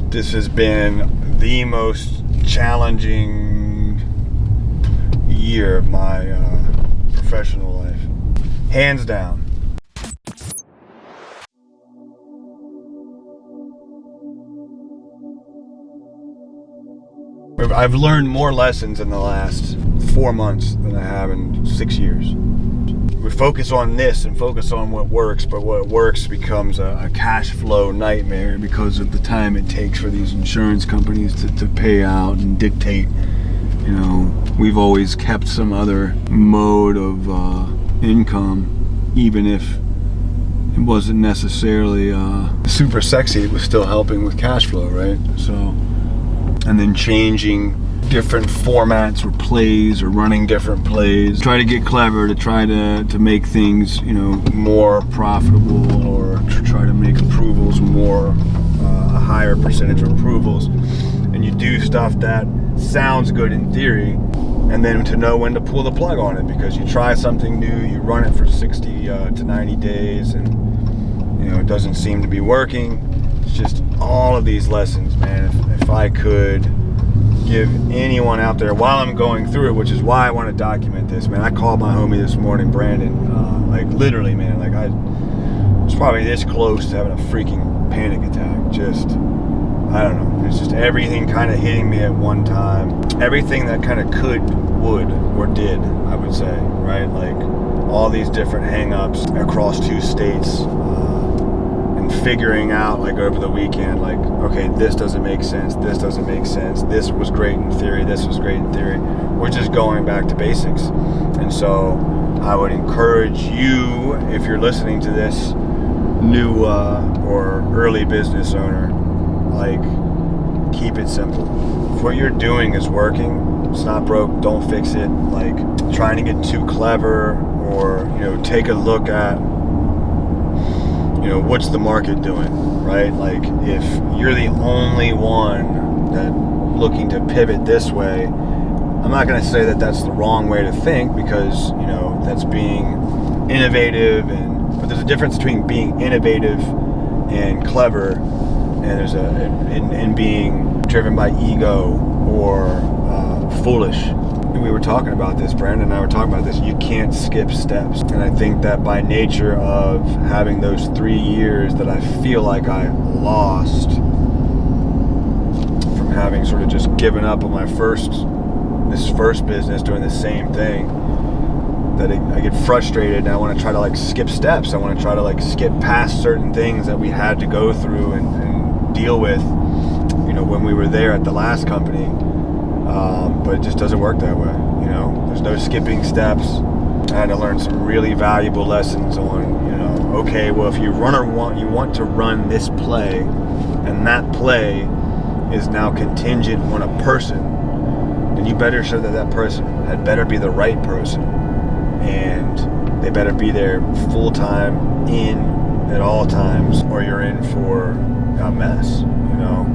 This has been the most challenging year of my professional life, hands down. I've learned more lessons in the last 4 months than I have in 6 years. We focus on this and focus on what works, but what works becomes a cash flow nightmare because of the time it takes for these insurance companies to pay out and dictate. You know, we've always kept some other mode of income, even if it wasn't necessarily super sexy. It was still helping with cash flow, right? So, and then changing different formats or plays or running different plays. Try to get clever to try to make things, you know, more profitable, or to try to make approvals more, a higher percentage of approvals. And you do stuff that sounds good in theory, and then to know when to pull the plug on it, because you try something new, you run it for 60 to 90 days, and you know, it doesn't seem to be working. It's just all of these lessons, man. If I could give anyone out there while I'm going through it, which is why I want to document this, man. I called my homie this morning, Brandon, like literally, man, like I was probably this close to having a freaking panic attack. Just, I don't know, it's just everything kind of hitting me at one time. Everything that kind of could, would, or did, I would say, right? Like all these different hang-ups across 2 states, figuring out, like, over the weekend, like, okay, this doesn't make sense, this doesn't make sense, this was great in theory, this was great in theory. We're just going back to basics. And so I would encourage you, if you're listening to this, new or early business owner, like, keep it simple. If what you're doing is working, it's not broke, don't fix it. Like, trying to get too clever, or, you know, take a look at, you know, what's the market doing, right? Like, if you're the only one that looking to pivot this way, I'm not going to say that that's the wrong way to think, because, you know, that's being innovative, but there's a difference between being innovative and clever, and there's in being driven by ego or foolish. We were talking about this, Brandon and I were talking about this. You can't skip steps. And I think that by nature of having those 3 years that I feel like I lost from having sort of just given up on this first business, doing the same thing, that I get frustrated and I want to try to like skip steps. I want to try to like skip past certain things that we had to go through and deal with, you know, when we were there at the last company. But it just doesn't work that way, you know. There's no skipping steps. I had to learn some really valuable lessons on, you know, okay, well, if you want to run this play, and that play is now contingent on a person, then you better show that person had better be the right person, and they better be there full time in at all times, or you're in for a mess, you know.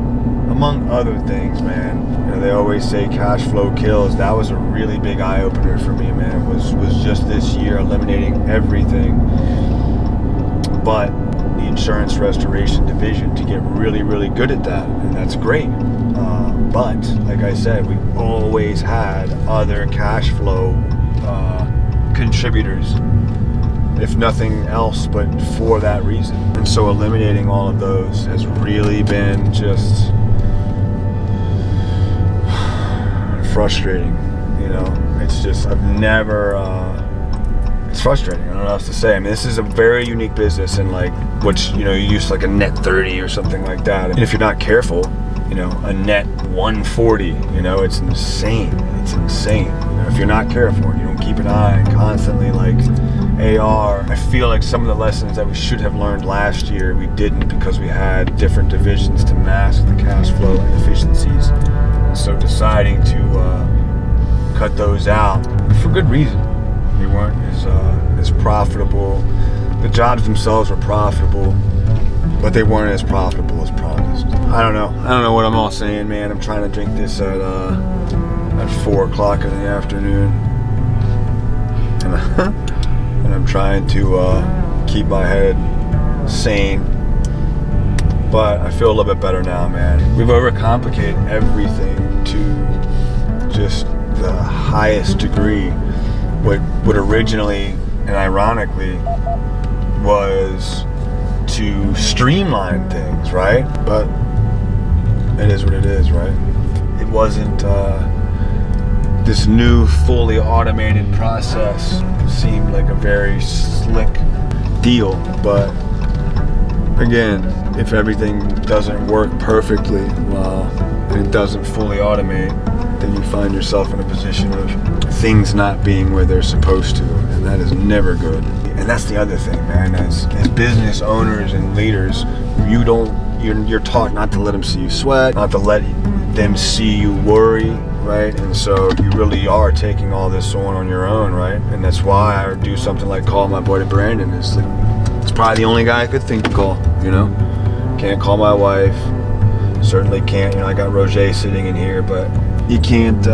Among other things, man. You know, they always say cash flow kills. That was a really big eye-opener for me, man. Was just this year eliminating everything but the insurance restoration division to get really, really good at that. And that's great. But, like I said, we always had other cash flow contributors, if nothing else but for that reason. And so eliminating all of those has really been just frustrating, you know. It's just, I've never, it's frustrating. I don't know what else to say. I mean, this is a very unique business, and like, which, you know, you use like a net 30 or something like that. And if you're not careful, you know, a net 140, you know, it's insane. It's insane. You know, if you're not careful and you don't keep an eye and constantly like AR, I feel like some of the lessons that we should have learned last year, we didn't, because we had different divisions to mask the cash flow inefficiencies. So deciding to cut those out for good reason. They weren't as profitable. The jobs themselves were profitable, but they weren't as profitable as promised. I don't know what I'm all saying, man. I'm trying to drink this at 4 o'clock in the afternoon, and I'm trying to keep my head sane but I feel a little bit better now, man. We've overcomplicated everything to just the highest degree. What originally and ironically was to streamline things, right? But it is what it is, right? It wasn't this new fully automated process. It seemed like a very slick deal, but again, if everything doesn't work perfectly, well, and it doesn't fully automate, then you find yourself in a position of things not being where they're supposed to, and that is never good. And that's the other thing, man. As business owners and leaders, you're taught not to let them see you sweat, not to let them see you worry, right? And so you really are taking all this on your own, right? And that's why I do something like call my boy to Brandon. It's probably the only guy I could think to call, you know? Can't call my wife. Certainly can't, I got Roger sitting in here, but you can't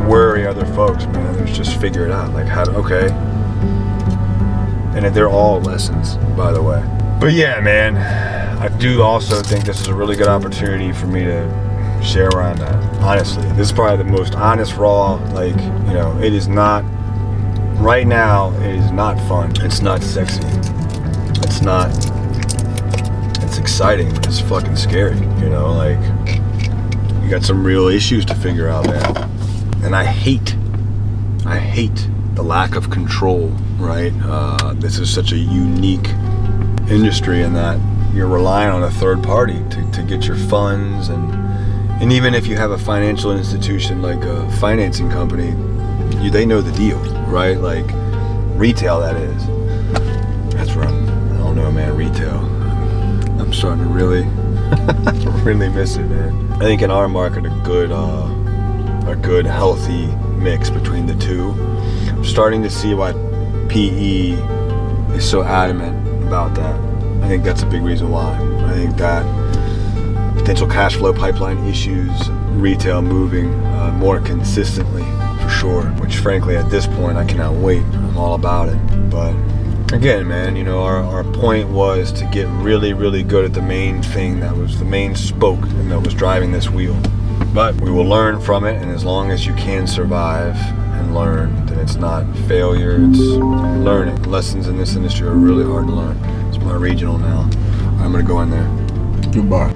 worry other folks, man. There's just figure it out, like okay. And they're all lessons, by the way. But yeah, man, I do also think this is a really good opportunity for me to share where I'm at. Honestly, this is probably the most honest, raw, it is not, right now, it is not fun. It's not sexy. It's exciting, but it's fucking scary, you got some real issues to figure out, man. And I hate the lack of control, right? This is such a unique industry in that you're relying on a third party to get your funds, and even if you have a financial institution like a financing company, they know the deal, right? Like retail, that is. That's where I don't know, man, retail. I'm starting to really miss it, man. I think in our market, a good healthy mix between the two. I'm starting to see why PE is so adamant about that. I think that's a big reason why. I think that potential cash flow pipeline issues, retail moving more consistently, for sure, which frankly at this point I cannot wait. I'm all about it. But again, man, our point was to get really, really good at the main thing that was the main spoke and that was driving this wheel. But we will learn from it, and as long as you can survive and learn, then it's not failure, it's learning. Lessons in this industry are really hard to learn. It's my regional now. I'm gonna go in there. Goodbye.